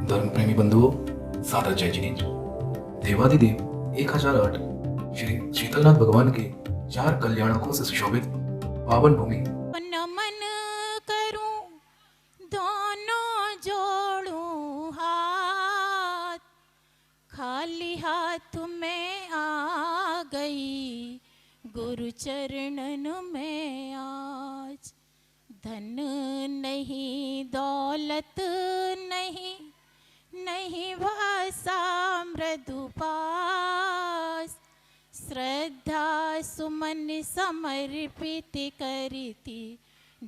धर्म प्रेमी बंधुओं, सादर जय जिनेन्द्र। देवाधिदेव 1008 श्री शीतलनाथ भगवान के 4 कल्याणकों से सुशोभित पावन भूमि। नमन करूं, दोनों जोड़ूं हाथ, खाली हाथ में आ गई गुरु चरणन में आज। धन नहीं, दौलत नहीं, नहीं भाषा मृदु पास, श्रद्धा सुमन समर्पित करती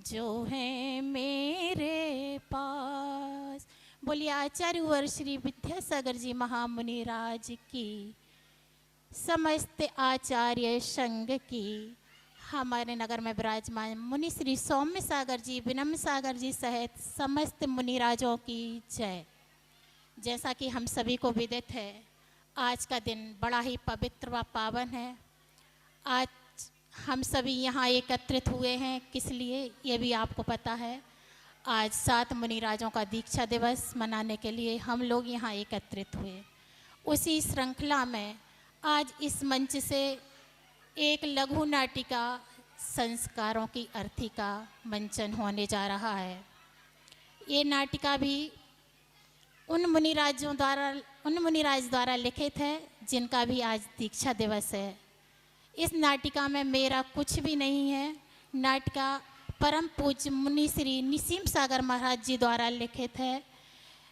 जो है मेरे पास। बोलिए आचार्य वर श्री विद्यासागर जी महामुनि राज की, समस्त आचार्य संघ की, हमारे नगर में विराजमान मुनि श्री सौम्य सागर जी, विनम्र सागर जी सहित समस्त मुनिराजों की जय। जैसा कि हम सभी को विदित है, आज का दिन बड़ा ही पवित्र व पावन है। आज हम सभी यहाँ एकत्रित हुए हैं, किस लिए ये भी आपको पता है। आज 7 मुनिराजों का दीक्षा दिवस मनाने के लिए हम लोग यहाँ एकत्रित हुए। उसी श्रृंखला में आज इस मंच से एक लघु नाटिका संस्कारों की अर्थी का मंचन होने जा रहा है। ये नाटिका भी उन मुनिराज द्वारा लिखित है जिनका भी आज दीक्षा दिवस है। इस नाटिका में मेरा कुछ भी नहीं है। नाटिका परम पूज्य मुनि श्री निसीम सागर महाराज जी द्वारा लिखित है।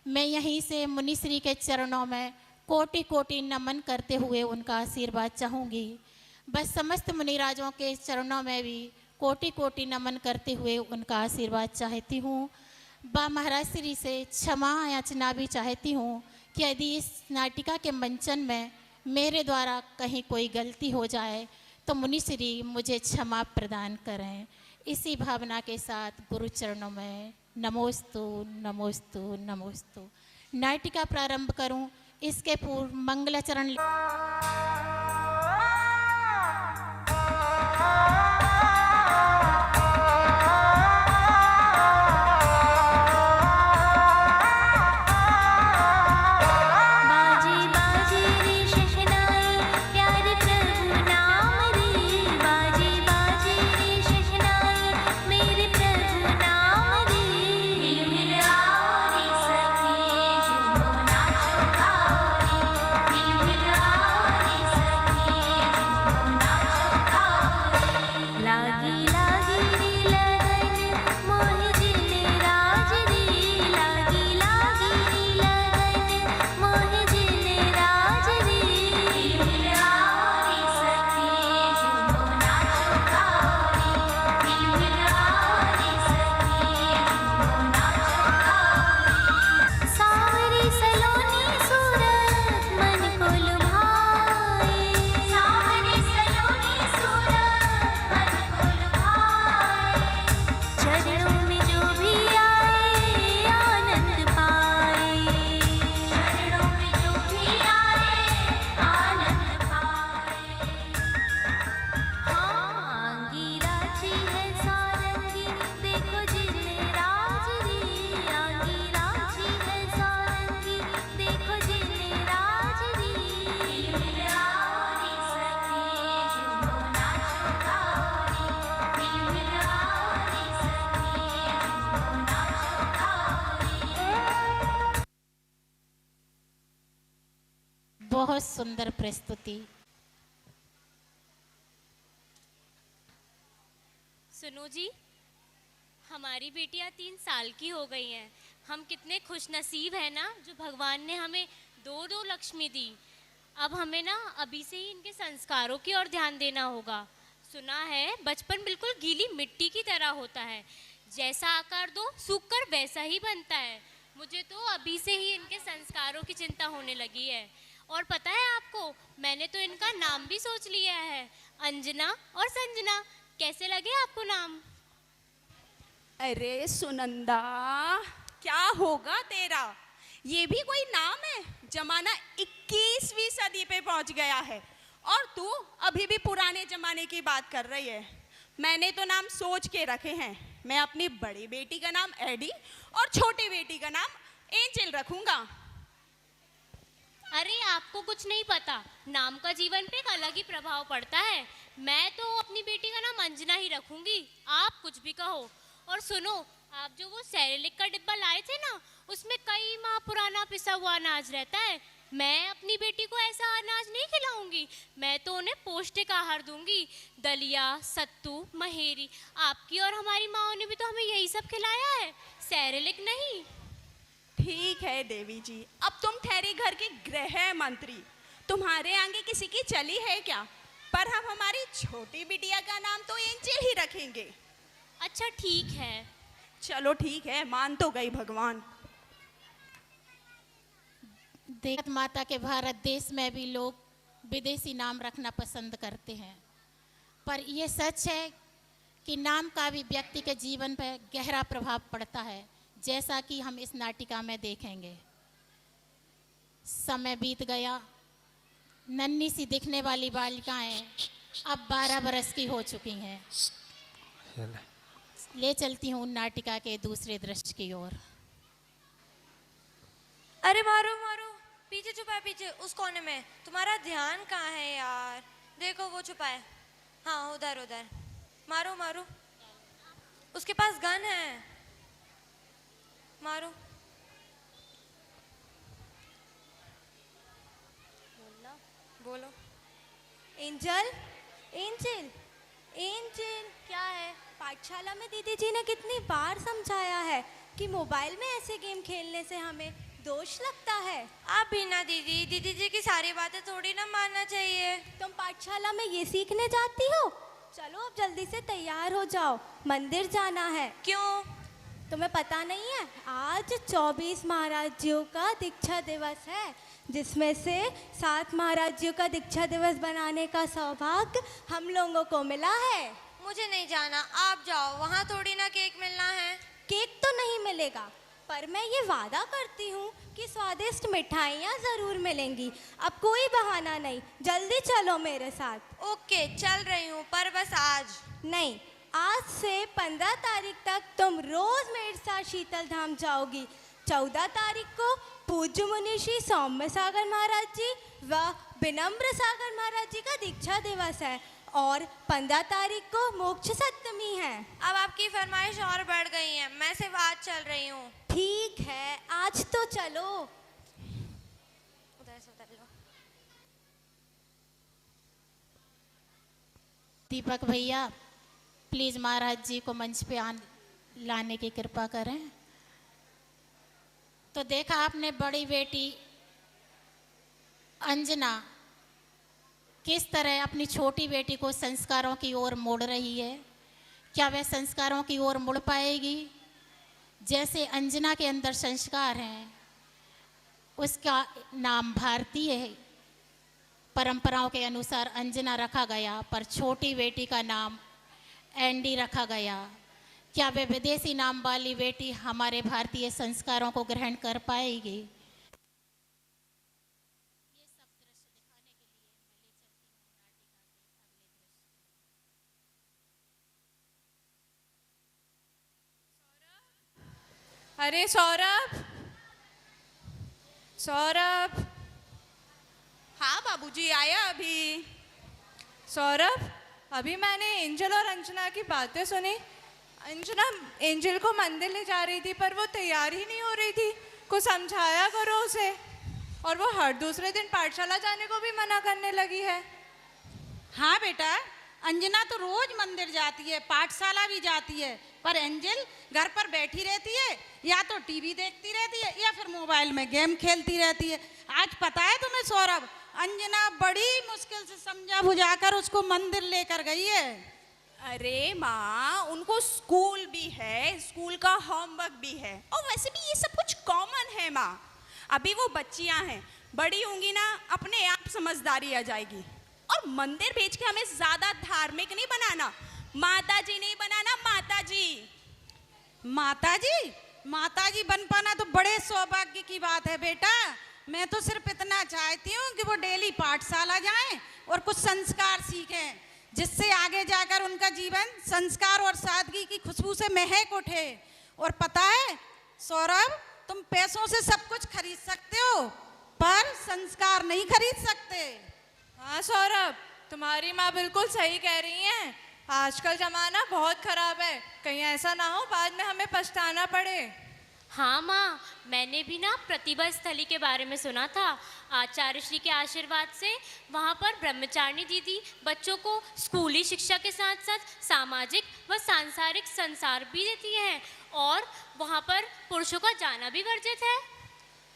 मैं यहीं से मुनि श्री के चरणों में कोटि कोटि नमन करते हुए उनका आशीर्वाद चाहूँगी। बस समस्त मुनिराजों के चरणों में भी कोटि कोटि नमन करते हुए उनका आशीर्वाद चाहती हूँ। बा महाराज श्री से क्षमा याचना भी चाहती हूँ कि यदि इस नाटिका के मंचन में मेरे द्वारा कहीं कोई गलती हो जाए तो मुनि श्री मुझे क्षमा प्रदान करें। इसी भावना के साथ गुरु चरणों में नमोस्तु नमोस्तु नमोस्तु। नाटिका प्रारंभ करूं, इसके पूर्व मंगलाचरण। बहुत सुंदर प्रस्तुति। सुनो जी, हमारी बेटियां 3 साल की हो गई हैं। हम कितने खुशनसीब हैं ना, जो भगवान ने हमें 2 लक्ष्मी दी। अब हमें ना अभी से ही इनके संस्कारों की ओर ध्यान देना होगा। सुना है बचपन बिल्कुल गीली मिट्टी की तरह होता है, जैसा आकार दो सूखकर वैसा ही बनता है। मुझे तो अभी से ही इनके संस्कारों की चिंता होने लगी है। और पता है आपको, मैंने तो इनका नाम भी सोच लिया है, अंजना और संजना। कैसे लगे आपको नाम? अरे सुनंदा, क्या होगा तेरा? ये भी कोई नाम है? जमाना 21वीं सदी पे पहुंच गया है और तू अभी भी पुराने जमाने की बात कर रही है। मैंने तो नाम सोच के रखे हैं। मैं अपनी बड़ी बेटी का नाम एडी और छोटी बेटी का नाम एंजल रखूंगा। अरे आपको कुछ नहीं पता, नाम का जीवन पे एक अलग ही प्रभाव पड़ता है। मैं तो अपनी बेटी का नाम अंजना ही रखूंगी, आप कुछ भी कहो। और सुनो, आप जो वो सेरेलिक का डिब्बा लाए थे ना, उसमें कई माह पुराना पिसा हुआ अनाज रहता है। मैं अपनी बेटी को ऐसा अनाज नहीं खिलाऊंगी, मैं तो उन्हें पौष्टिक आहार दूंगी, दलिया, सत्तू, महेरी। आपकी और हमारी माँओं ने भी तो हमें यही सब खिलाया है, सेरेलिक नहीं। ठीक है देवी जी, अब तुम ठहरी घर की गृह मंत्री, तुम्हारे आगे किसी की चली है क्या? पर हम हमारी छोटी बिटिया का नाम तो एंजेल ही रखेंगे। अच्छा ठीक है। चलो ठीक है, मान तो गई भगवान। देख माता के भारत देश में भी लोग विदेशी नाम रखना पसंद करते हैं, पर यह सच है कि नाम का भी व्यक्ति के जीवन पर गहरा प्रभाव पड़ता है, जैसा कि हम इस नाटिका में देखेंगे। समय बीत गया, नन्ही सी दिखने वाली बालिकाएं अब 12 बरस की हो चुकी हैं। ले चलती हूँ नाटिका के दूसरे दृश्य की ओर। अरे मारो मारो, पीछे छुपा है, पीछे उस कोने में। तुम्हारा ध्यान कहाँ है यार? देखो वो छुपा है, हाँ उधर उधर। मारो मारो, उसके पास गन है, मारो। बोलो। एंजल, एंजल, एंजल क्या है? पाठशाला में दीदी जी ने कितनी बार समझाया है कि मोबाइल में ऐसे गेम खेलने से हमें दोष लगता है। आप भी ना दीदी, दीदी जी की सारी बातें थोड़ी ना मानना चाहिए। तुम पाठशाला में ये सीखने जाती हो? चलो अब जल्दी से तैयार हो जाओ, मंदिर जाना है। क्यों? तुम्हें पता नहीं है, आज 24 महाराजियों का दीक्षा दिवस है, जिसमें से 7 महाराजियों का दीक्षा दिवस बनाने का सौभाग्य हम लोगों को मिला है। मुझे नहीं जाना, आप जाओ, वहाँ थोड़ी ना केक मिलना है। केक तो नहीं मिलेगा, पर मैं ये वादा करती हूँ कि स्वादिष्ट मिठाइयाँ ज़रूर मिलेंगी। अब कोई बहाना नहीं, जल्दी चलो मेरे साथ। ओके चल रही हूँ, पर बस आज नहीं। आज से 15 तारीख तक तुम रोज मेरे साथ शीतल धाम जाओगी। 14 तारीख को पूज्य मुनिषी सौम्य सागर महाराज जी व विनम्र सागर महाराज जी का दीक्षा दिवस है और 15 तारीख को मोक्ष सप्तमी है। अब आपकी फरमाइश और बढ़ गई है, मैं सिर्फ आज चल रही हूँ। ठीक है, आज तो चलो। उधर से उधर लो। दीपक भैया, प्लीज महाराज जी को मंच पे लाने की कृपा करें। तो देखा आपने बड़ी बेटी अंजना किस तरह अपनी छोटी बेटी को संस्कारों की ओर मोड़ रही है। क्या वह संस्कारों की ओर मुड़ पाएगी? जैसे अंजना के अंदर संस्कार हैं, उसका नाम भारतीय है, परंपराओं के अनुसार अंजना रखा गया, पर छोटी बेटी का नाम एंडी रखा गया। क्या वे विदेशी नाम वाली बेटी हमारे भारतीय संस्कारों को ग्रहण कर पाएगी? ये सब दृश्य दिखाने के लिए मैं ले चलती हूँ नाटिका के अगले दृश्य। अरे सौरभ, सौरभ। हाँ बाबूजी, आया अभी। सौरभ, अभी मैंने एंजल और अंजना की बातें सुनी। अंजना एंजल को मंदिर ले जा रही थी, पर वो तैयार ही नहीं हो रही थी। कुछ समझाया करो उसे। और वो हर दूसरे दिन पाठशाला जाने को भी मना करने लगी है। हाँ बेटा, अंजना तो रोज मंदिर जाती है, पाठशाला भी जाती है, पर एंजल घर पर बैठी रहती है, या तो टीवी देखती रहती है या फिर मोबाइल में गेम खेलती रहती है। आज पता है तुम्हें सौरभ, अंजना बड़ी मुश्किल से समझा बुझाकर उसको मंदिर लेकर गई है। अरे माँ, उनको स्कूल भी है, स्कूल का होमवर्क भी है, और वैसे भी ये सब कुछ कॉमन है माँ। अभी वो बच्चियां हैं, बड़ी होंगी ना अपने आप समझदारी आ जाएगी। और मंदिर भेज के हमें ज्यादा धार्मिक नहीं बनाना, माता जी नहीं बनाना, माता जी। माताजी, माताजी बन पाना तो बड़े सौभाग्य की बात है बेटा। मैं तो सिर्फ इतना चाहती हूँ कि वो डेली पाठशाला जाएं और कुछ संस्कार सीखें, जिससे आगे जाकर उनका जीवन संस्कार और सादगी की खुशबू से महक उठे। और पता है सौरभ, तुम पैसों से सब कुछ खरीद सकते हो, पर संस्कार नहीं खरीद सकते। हाँ सौरभ, तुम्हारी माँ बिल्कुल सही कह रही हैं। आजकल जमाना बहुत खराब है, कहीं ऐसा ना हो बाद में हमें पछताना पड़े। हाँ माँ, मैंने भी ना प्रतिभा स्थली के बारे में सुना था। आचार्य श्री के आशीर्वाद से वहाँ पर ब्रह्मचारिणी दीदी बच्चों को स्कूली शिक्षा के साथ साथ सामाजिक व सांसारिक संसार भी देती हैं, और वहाँ पर पुरुषों का जाना भी वर्जित है।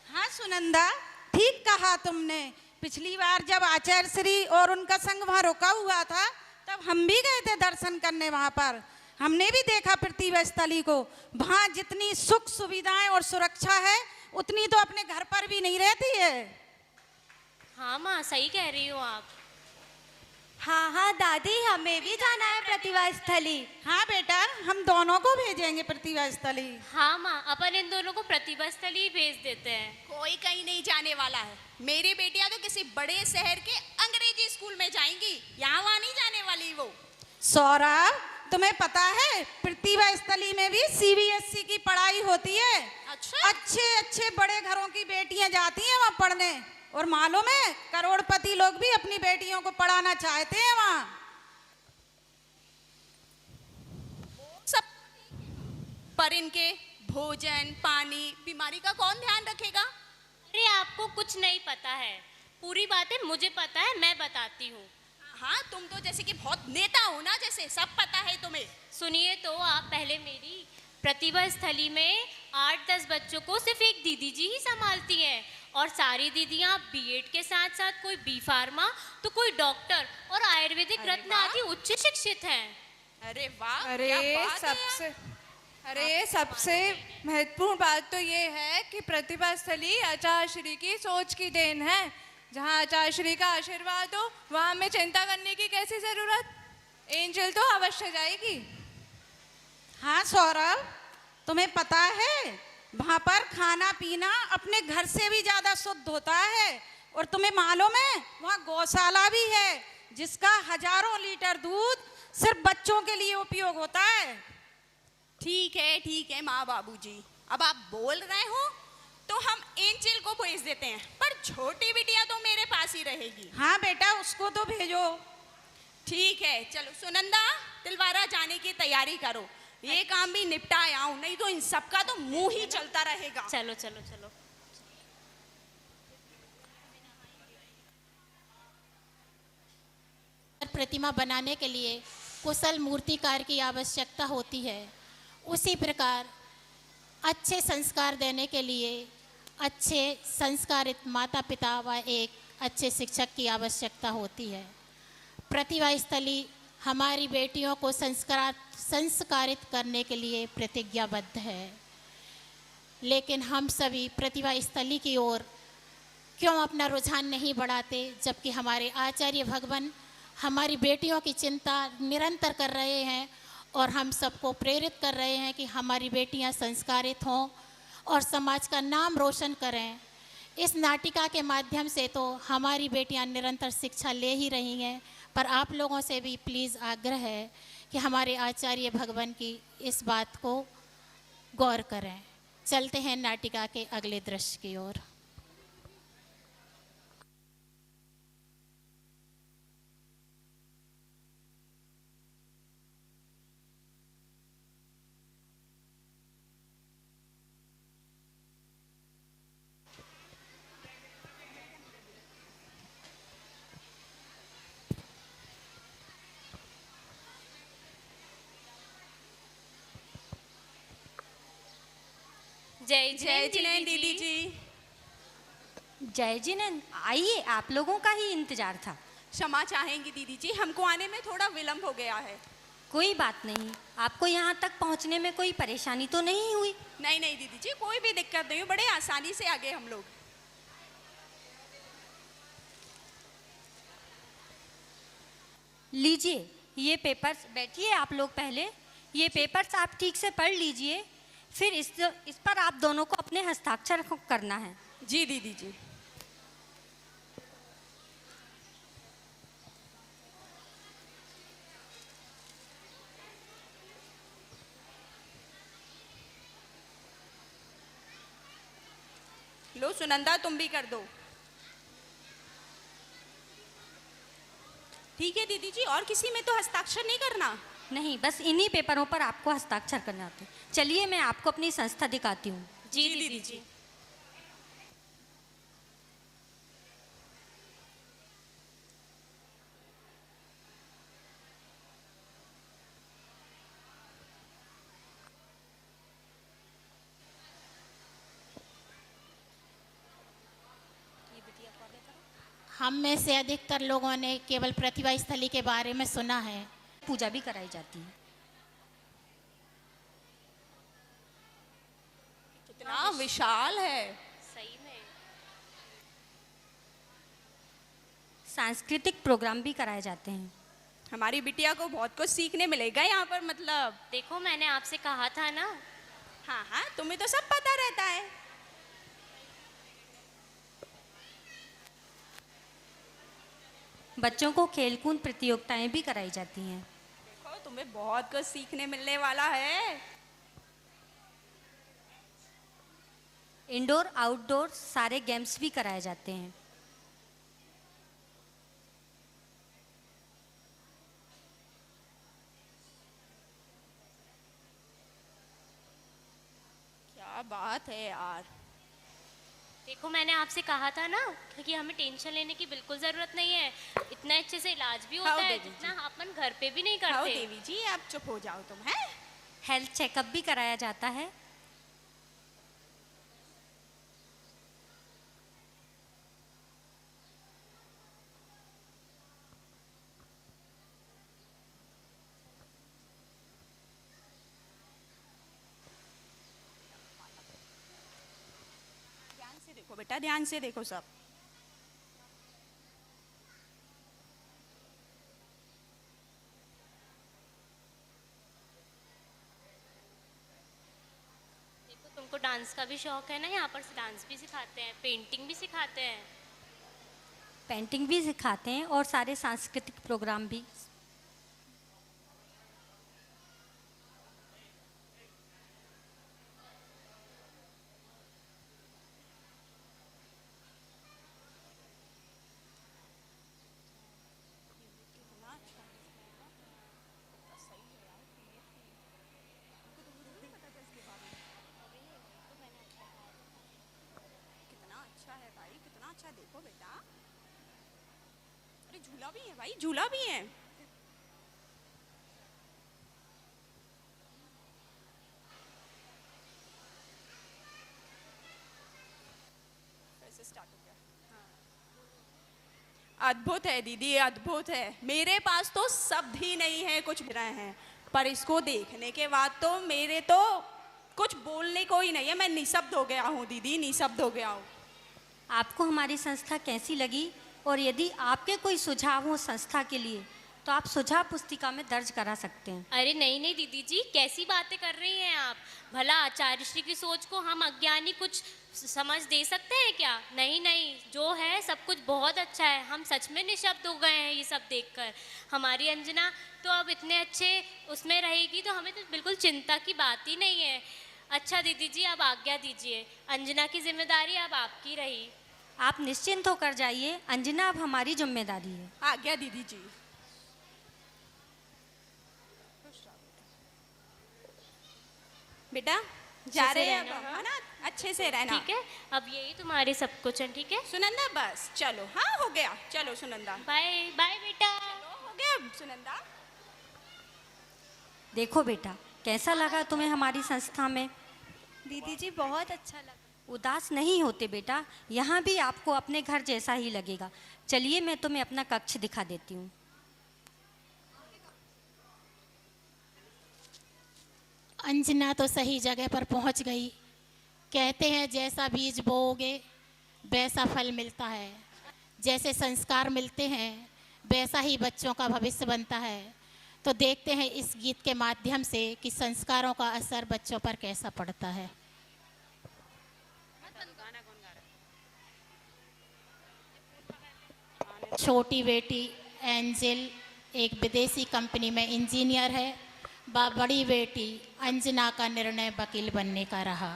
हाँ सुनंदा, ठीक कहा तुमने। पिछली बार जब आचार्य श्री और उनका संग वहाँ रुका हुआ था, तब हम भी गए थे दर्शन करने वहाँ पर। हमने भी देखा प्रतिभा स्थली को। वहाँ जितनी सुख सुविधाएं और सुरक्षा है, उतनी तो अपने घर पर भी नहीं रहती है। हाँ माँ, सही कह रही हो आप। हाँ हाँ दादी, हमें भी जाना है प्रतिभा स्थली। हाँ बेटा, हम दोनों को भेजेंगे प्रतिभा स्थली। हाँ माँ, अपन इन दोनों को प्रतिभा स्थली भेज देते हैं। कोई कहीं नहीं जाने वाला है। मेरी बेटियां तो किसी बड़े शहर के अंग्रेजी स्कूल में जाएंगी, यहाँ वहाँ नहीं जाने वाली वो। सौरभ, तुम्हें पता है प्रतिभा स्थली में भी CBSE की पढ़ाई होती है। अच्छा? अच्छे अच्छे बड़े घरों की बेटियां जाती हैं वहाँ पढ़ने, और मालूम है करोड़पति लोग भी अपनी बेटियों को पढ़ाना चाहते हैं वहाँ। सब पर इनके भोजन पानी बीमारी का कौन ध्यान रखेगा? अरे आपको कुछ नहीं पता है, पूरी बातें मुझे पता है, मैं बताती हूँ। हाँ, तुम तो जैसे कि बहुत नेता हो ना, जैसे सब पता है तुम्हें। सुनिए तो आप पहले मेरी। प्रतिभा स्थली में 8-10 बच्चों को सिर्फ एक दीदी जी ही संभालती हैं, और सारी दीदियां B.Ed के साथ साथ कोई B फार्मा तो कोई डॉक्टर और आयुर्वेदिक रत्न आदि उच्च शिक्षित हैं। अरे वाह, अरे क्या बात है सबसे यार। अरे सबसे महत्वपूर्ण बात तो ये है कि प्रतिभा स्थली आचार्य श्री की सोच की देन है। जहाँ आचार्य श्री का आशीर्वाद हो, वहाँ हमें चिंता करने की कैसी जरूरत। एंजल तो अवश्य जाएगी। हाँ सौरभ, तुम्हें पता है वहाँ पर खाना पीना अपने घर से भी ज्यादा शुद्ध होता है। और तुम्हें मालूम है वहाँ गौशाला भी है, जिसका हजारों लीटर दूध सिर्फ बच्चों के लिए उपयोग होता है। ठीक है माँ बाबूजी, अब आप बोल रहे हो तो हम एंजल को भेज देते हैं, पर छोटी बिटिया तो मेरे पास ही रहेगी। हाँ बेटा, उसको तो भेजो। ठीक है, चलो सुनंदा, तिलवारा जाने की तैयारी करो। ये काम भी निपटा आऊं, नहीं तो इन सबका तो मुंह ही चलता रहेगा। चलो चलो चलो। प्रतिमा बनाने के लिए कुशल मूर्तिकार की आवश्यकता होती है, उसी प्रकार अच्छे संस्कार देने के लिए अच्छे संस्कारित माता पिता व एक अच्छे शिक्षक की आवश्यकता होती है। प्रतिभा स्थली हमारी बेटियों को संस्कारित करने के लिए प्रतिज्ञाबद्ध है, लेकिन हम सभी प्रतिभा स्थली की ओर क्यों अपना रुझान नहीं बढ़ाते, जबकि हमारे आचार्य भगवान हमारी बेटियों की चिंता निरंतर कर रहे हैं और हम सबको प्रेरित कर रहे हैं कि हमारी बेटियां संस्कारित हों और समाज का नाम रोशन करें। इस नाटिका के माध्यम से तो हमारी बेटियां निरंतर शिक्षा ले ही रही हैं, पर आप लोगों से भी प्लीज़ आग्रह है कि हमारे आचार्य भगवान की इस बात को गौर करें। चलते हैं नाटिका के अगले दृश्य की ओर। जय जय जिनेंद्र दीदी जी। जय जिनेंद्र, आइए, आप लोगों का ही इंतजार था। क्षमा चाहेंगी दीदी जी, हमको आने में थोड़ा विलंब हो गया है। कोई बात नहीं, आपको यहाँ तक पहुँचने में कोई परेशानी तो नहीं हुई? नहीं दीदी जी, कोई भी दिक्कत नहीं, बड़े आसानी से आ गए हम लोग। लीजिए ये पेपर्स, बैठिए आप लोग पहले। ये पेपर्स आप ठीक से पढ़ लीजिए, फिर इस पर आप दोनों को अपने हस्ताक्षर करना है। जी दीदी जी। लो सुनंदा, तुम भी कर दो। ठीक है दीदी जी, और किसी में तो हस्ताक्षर नहीं करना। नहीं, बस इन्हीं पेपरों पर आपको हस्ताक्षर करना होते। चलिए मैं आपको अपनी संस्था दिखाती हूँ। जी दीदी जी। हम में से अधिकतर लोगों ने केवल प्रतिभा स्थली के बारे में सुना है। पूजा भी कराई जाती है। कितना विशाल है। सही में। सांस्कृतिक प्रोग्राम भी कराए जाते हैं। हमारी बिटिया को बहुत कुछ सीखने मिलेगा यहाँ पर, मतलब। देखो मैंने आपसे कहा था ना। हाँ हाँ, तुम्हें तो सब पता रहता है। बच्चों को खेलकूद प्रतियोगिताएं भी कराई जाती हैं। देखो तुम्हें बहुत कुछ सीखने मिलने वाला है। इंडोर आउटडोर सारे गेम्स भी कराए जाते हैं। क्या बात है यार। देखो मैंने आपसे कहा था ना कि हमें टेंशन लेने की बिल्कुल ज़रूरत नहीं है। इतना अच्छे से इलाज भी होता हाँ, है देवी जी। जितना अपन घर पे भी नहीं आओ करते। देवी जी, आप चुप हो जाओ तुम, हैं? हेल्थ चेकअप भी कराया जाता है। ध्यान से देखो बेटा, ध्यान से देखो सब। देखो तुमको डांस का भी शौक है ना, यहाँ पर डांस भी सिखाते हैं, पेंटिंग भी सिखाते हैं। पेंटिंग भी सिखाते हैं और सारे सांस्कृतिक प्रोग्राम भी। कितना अच्छा है भाई, कितना अच्छा। देखो बेटा, अरे झूला भी है भाई, झूला भी है। स्टार्ट हो गया। अद्भुत है दीदी, अद्भुत है। मेरे पास तो शब्द ही नहीं है कुछ भी रहे हैं, पर इसको देखने के बाद तो मेरे तो कुछ बोलने को ही नहीं है। मैं निशब्द हो गया हूँ दीदी, निशब्द हो गया हूँ। आपको हमारी संस्था कैसी लगी और यदि आपके कोई सुझाव हो संस्था के लिए तो आप सुझाव पुस्तिका में दर्ज करा सकते हैं। अरे नहीं नहीं दीदी जी, कैसी बातें कर रही हैं आप। भला आचार्य श्री की सोच को हम अज्ञानी कुछ समझ दे सकते हैं क्या? नहीं नहीं, जो है सब कुछ बहुत अच्छा है। हम सच में निशब्द हो गए हैं ये सब देखकर। हमारी अंजना तो अब इतने अच्छे उसमें रहेगी तो हमें तो बिल्कुल चिंता की बात ही नहीं है। अच्छा दीदी जी, अब आज्ञा दीजिए, अंजना की जिम्मेदारी अब आपकी रही। आप निश्चिंत होकर जाइए, अंजना अब हमारी जिम्मेदारी है। आज्ञा दीदी जी। बेटा जा रहे हैं अब हम, है ना? अच्छे से रहना। ठीक है, अब यही तुम्हारे सब कुछ है। ठीक है सुनंदा, बस चलो। हाँ हो गया, चलो सुनंदा। बाय बाय बेटा। हो गया सुनंदा। देखो बेटा, कैसा लगा तुम्हें हमारी संस्था में? दीदी जी बहुत अच्छा लगा। उदास नहीं होते बेटा, यहाँ भी आपको अपने घर जैसा ही लगेगा। चलिए मैं तुम्हें अपना कक्ष दिखा देती हूँ। अंजना तो सही जगह पर पहुंच गई। कहते हैं जैसा बीज बोओगे वैसा फल मिलता है। जैसे संस्कार मिलते हैं वैसा ही बच्चों का भविष्य बनता है। तो देखते हैं इस गीत के माध्यम से कि संस्कारों का असर बच्चों पर कैसा पड़ता है। छोटी बेटी एंजिल एक विदेशी कंपनी में इंजीनियर है। बड़ी बेटी अंजना का निर्णय वकील बनने का रहा।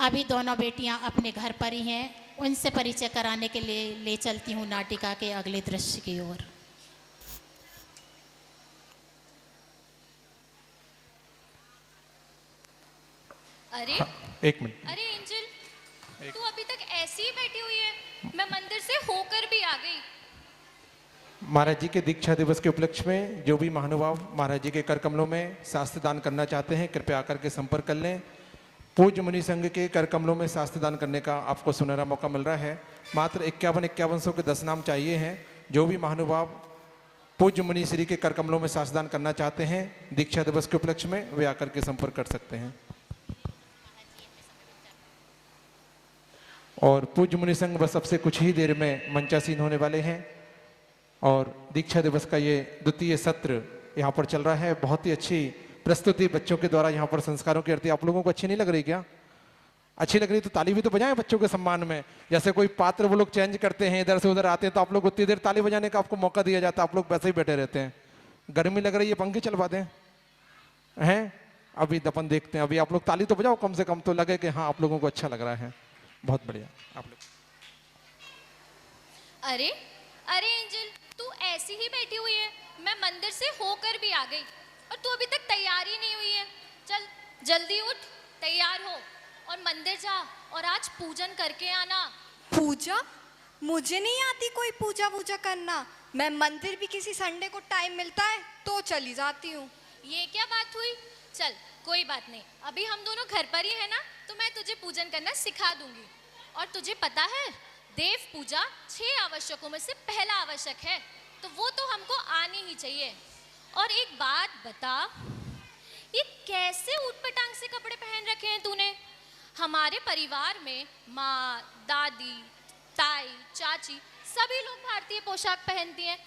अभी दोनों बेटियां अपने घर पर ही हैं। उनसे परिचय कराने के लिए ले चलती हूँ नाटिका के अगले दृश्य की ओर। अरे एक मिनट। अरे एंजल, तू अभी तक ऐसी ही बैठी हुई है? मैं मंदिर से होकर भी आ गई। महाराज जी के दीक्षा दिवस के उपलक्ष्य में जो भी महानुभाव महाराज जी के कर कमलों में शास्त्र दान करना चाहते हैं, कृपया आकर के संपर्क कर लें। पूज्य मुनि संघ के कर कमलों में शास्त्र दान करने का आपको सुनहरा मौका मिल रहा है। मात्र 51 के 10 नाम चाहिए हैं। जो भी महानुभाव पूज्य मुनि श्री के कर कमलों में शास्त्र दान करना चाहते हैं दीक्षा दिवस के उपलक्ष्य में, वे आकर के संपर्क कर सकते हैं। और पूज्य मुनि संघ बस अब से कुछ ही देर में मंचासीन होने वाले हैं और दीक्षा दिवस का ये द्वितीय सत्र यहाँ पर चल रहा है। बहुत ही अच्छी प्रस्तुति बच्चों के द्वारा यहाँ पर संस्कारों की आरती। आप लोगों को अच्छी नहीं लग रही क्या? अच्छी लग रही तो ताली भी तो बजाएं बच्चों के सम्मान में। जैसे कोई पात्र वो लोग चेंज करते हैं, इधर से उधर आते हैं, तो आप लोग उतनी देर ताली बजाने का आपको मौका दिया जाता है, आप लोग वैसे ही बैठे रहते हैं। गर्मी लग रही है, पंखे चलवा दें हैं। अभी दपन देखते हैं, अभी आप लोग ताली तो बजाओ, कम से कम तो लगे कि हाँ आप लोगों को अच्छा लग रहा है। बहुत बढ़िया आप लोग। अरे अरे एंजल, तू ऐसी ही बैठी हुई है? मैं मंदिर से होकर भी आ गई और तू अभी तक तैयार ही नहीं हुई है। चल जल्दी उठ, तैयार हो और मंदिर जा और आज पूजन करके आना। पूजा? मुझे नहीं आती कोई पूजा वूजा करना। मैं मंदिर भी किसी संडे को टाइम मिलता है तो चली जाती हूँ। ये क्या बात हुई? चल कोई बात नहीं, अभी हम दोनों घर पर ही है ना, तो मैं तुझे पूजन करना सिखा दूंगी। और तुझे पता है देव पूजा 6 आवश्यकों में से पहला आवश्यक है, तो वो तो हमको आनी ही चाहिए। और एक बात बता, ये कैसे ऊटपटांग से कपड़े पहन रखे हैं तूने? हमारे परिवार में माँ, दादी, ताई, चाची सभी लोग भारतीय पोशाक पहनती हैं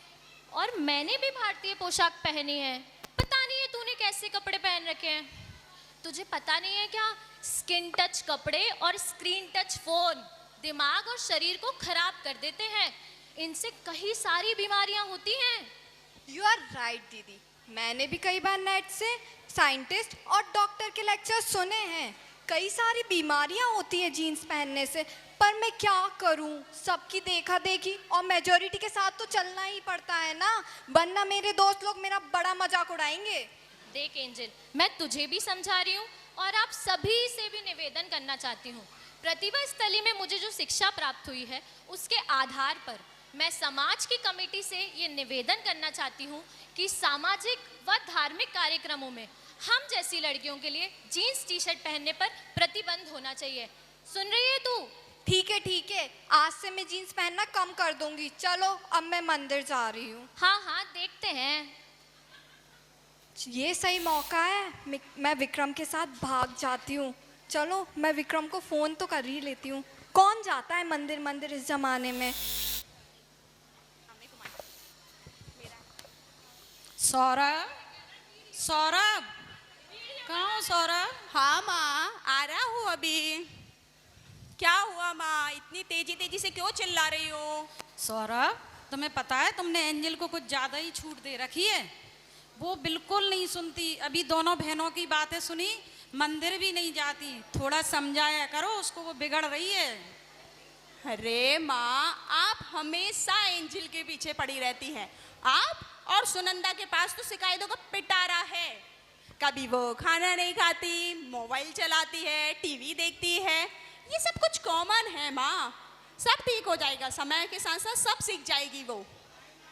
और मैंने भी भारतीय पोशाक पहनी है। पता नहीं है तूने कैसे कपड़े पहन रखे हैं। तुझे पता नहीं है क्या, स्किन टच कपड़े और स्क्रीन टच फोन दिमाग और शरीर को खराब कर देते हैं। इनसे कई सारी बीमारियां होती हैं। यू आर राइट दीदी, मैंने भी कई बार नेट से साइंटिस्ट और डॉक्टर के लेक्चर सुने हैं। कई सारी बीमारियां होती हैं जीन्स पहनने से, पर मैं क्या करूं, सबकी देखा देखी और मेजॉरिटी के साथ तो चलना ही पड़ता है ना, वरना मेरे दोस्त लोग मेरा बड़ा मजाक उड़ाएंगे। देख एंजल, मैं तुझे भी समझा रही हूँ और आप सभी से भी निवेदन करना चाहती हूँ। प्रतिभा स्थली में मुझे जो शिक्षा प्राप्त हुई है उसके आधार पर मैं समाज की कमेटी से ये निवेदन करना चाहती हूँ कि सामाजिक व धार्मिक कार्यक्रमों में हम जैसी लड़कियों के लिए जीन्स टी शर्ट पहनने पर प्रतिबंध होना चाहिए। सुन रही है तू? ठीक है, आज से मैं जीन्स पहनना कम कर दूंगी। चलो अब मैं मंदिर जा रही हूँ। हाँ हाँ देखते हैं। ये सही मौका है, मैं विक्रम के साथ भाग जाती हूँ। चलो मैं विक्रम को फोन तो कर ही लेती हूँ। कौन जाता है मंदिर इस जमाने में। सौरभ, सौरभ, कहाँ हो सौरभ? हाँ माँ, आ रहा हूँ अभी। क्या हुआ माँ, इतनी तेजी से क्यों चिल्ला रही हो? सौरभ, तुम्हें पता है तुमने एंजल को कुछ ज़्यादा ही छूट दे रखी है। वो बिल्कुल नहीं सुनती। अभी दोनों बहनों की बातें सुनी, मंदिर भी नहीं जाती। थोड़ा समझाया करो उसको, वो बिगड़ रही है। अरे माँ, आप हमेशा एंजल के पीछे पड़ी रहती हैं। आप और सुनंदा के पास तो शिकायतों का पिटारा है। कभी वो खाना नहीं खाती, मोबाइल चलाती है, टीवी देखती है। ये सब कुछ कॉमन है माँ, सब ठीक हो जाएगा। समय के साथ साथ सब सीख जाएगी वो।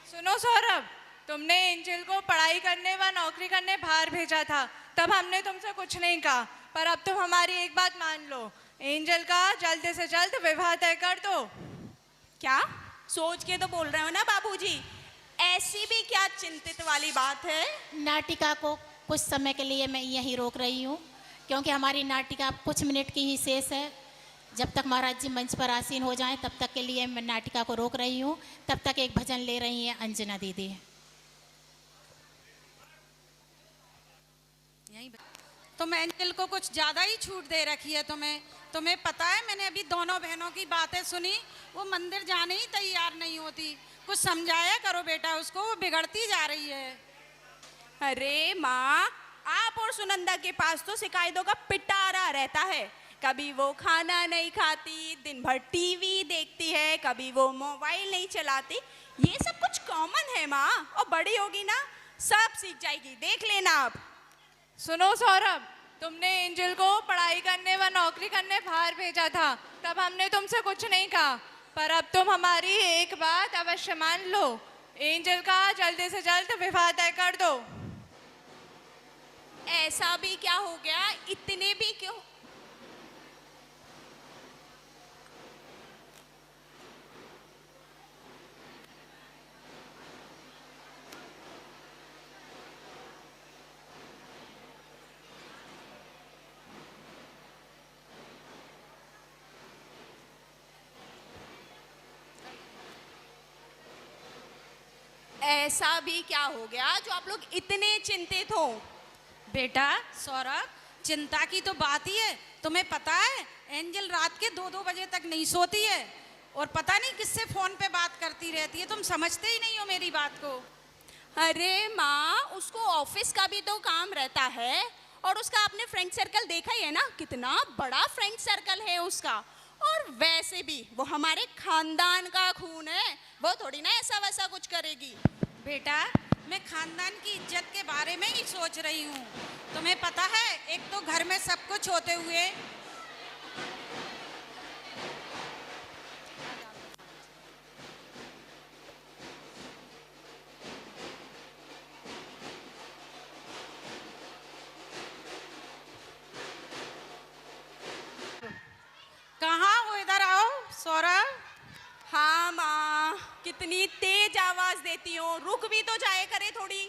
सुनो सौरभ, तुमने एंजल को पढ़ाई करने व नौकरी करने बाहर भेजा था, तब हमने तुमसे कुछ नहीं कहा, पर अब तुम हमारी एक बात मान लो, एंजल का जल्द से जल्द विवाह तय कर दो। क्या सोच के तो बोल रहे हो ना बाबूजी? ऐसी भी क्या चिंतित वाली बात है? नाटिका को कुछ समय के लिए मैं यहीं रोक रही हूँ, क्योंकि हमारी नाटिका कुछ मिनट की ही शेष है। जब तक महाराज जी मंच पर आसीन हो जाएं, तब तक के लिए मैं नाटिका को रोक रही हूँ। तब तक एक भजन ले रही हैं अंजना दीदी। तुम एंजल को कुछ ज़्यादा ही छूट दे रखी है। तुम्हें पता है, मैंने अभी दोनों बहनों की बातें सुनी, वो मंदिर जाने ही तैयार नहीं होती। कुछ समझाया करो बेटा उसको, वो बिगड़ती जा रही है। अरे माँ, आप और सुनंदा के पास तो शिकायतों का पिटारा रहता है। कभी वो खाना नहीं खाती, दिन भर टीवी देखती है, कभी वो मोबाइल नहीं चलाती। ये सब कुछ कॉमन है माँ, और बड़ी होगी ना सब सीख जाएगी, देख लेना आप। सुनो सौरभ, तुमने एंजल को पढ़ाई करने व नौकरी करने बाहर भेजा था, तब हमने तुमसे कुछ नहीं कहा, पर अब तुम हमारी एक बात अवश्य मान लो, एंजल का जल्दी से जल्द विवाह तय कर दो। ऐसा भी क्या हो गया, इतने भी क्यों? ऐसा भी क्या हो गया जो आप लोग इतने चिंतित हो? बेटा सौरभ, चिंता की तो बात ही है। तुम्हें पता है एंजल रात के 2-2 बजे तक नहीं सोती है और पता नहीं किससे फोन पे बात करती रहती है। तुम समझते ही नहीं हो मेरी बात को। अरे माँ, उसको ऑफिस का भी तो काम रहता है और उसका आपने फ्रेंड सर्कल देखा ही है ना, कितना बड़ा फ्रेंड सर्कल है उसका। और वैसे भी वो हमारे खानदान का खून है, वो थोड़ी ना ऐसा वैसा कुछ करेगी। बेटा मैं खानदान की इज्जत के बारे में ही सोच रही हूँ। तुम्हें पता है एक तो घर में सब कुछ होते हुए कहाँ हो, इधर आओ सौरभ। हाँ माँ, कितनी तेज आवाज देती हो, रुक भी तो जाए करे थोड़ी।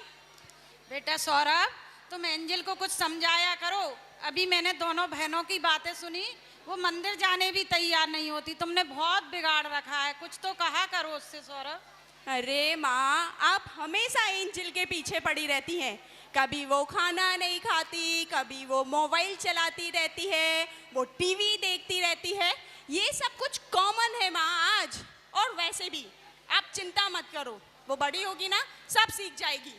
बेटा सौरभ, तुम एंजल को कुछ समझाया करो। अभी मैंने दोनों बहनों की बातें सुनी, वो मंदिर जाने भी तैयार नहीं होती। तुमने बहुत बिगाड़ रखा है, कुछ तो कहा करो उससे सौरभ। अरे माँ, आप हमेशा एंजल के पीछे पड़ी रहती हैं। कभी वो खाना नहीं खाती, कभी वो मोबाइल चलाती रहती है, वो टीवी देखती रहती है। ये सब कुछ कॉमन है माँ आज। और वैसे भी आप चिंता मत करो, वो बड़ी होगी ना, सब सीख जाएगी।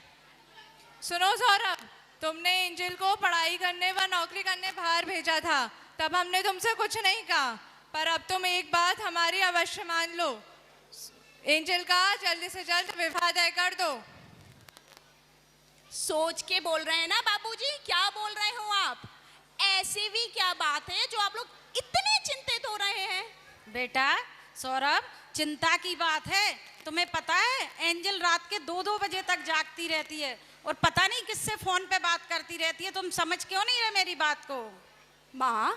सुनो सौरभ, तुमने एंजल को पढ़ाई करने व नौकरी करने बाहर भेजा था, तब हमने तुमसे कुछ नहीं कहा, पर अब तुम एक बात हमारी अवश्य मान लो, एंजल का जल्दी से जल्द विवाह तय कर दो। सोच के बोल रहे हैं ना बाबूजी, क्या बोल रहे हो आप? ऐसी भी क्या बात है जो आप लोग इतने चिंतित हो रहे हैं? बेटा सौरभ, चिंता की बात है। तुम्हें पता है एंजल रात के 2-2 बजे तक जागती रहती है और पता नहीं किससे फोन पे बात करती रहती है। तुम समझ क्यों नहीं रहे मेरी बात को? माँ,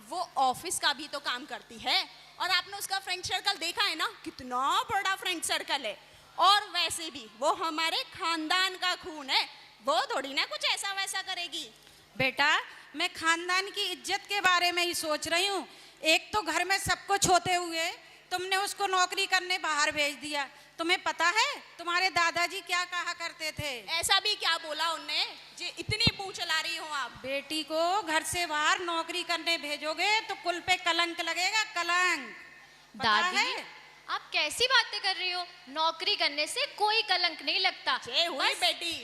वो ऑफिस का भी तो काम करती है और आपने उसका फ्रेंड सर्कल देखा है ना, कितना बड़ा फ्रेंड सर्कल है। और वैसे भी वो हमारे खानदान का खून है, वो थोड़ी ना कुछ ऐसा वैसा करेगी। बेटा मैं खानदान की इज्जत के बारे में ही सोच रही हूँ। एक तो घर में सब कुछ होते हुए तुमने उसको नौकरी करने बाहर भेज दिया। तुम्हें पता है तुम्हारे दादाजी क्या कहा करते थे? ऐसा भी क्या बोला उनने जे इतनी पूछ चला रही हो आप? बेटी को घर से बाहर नौकरी करने भेजोगे तो कुल पे कलंक लगेगा, कलंक। पता दादी है? आप कैसी बातें कर रही हो? नौकरी करने से कोई कलंक नहीं लगता। जे हुई बेटी,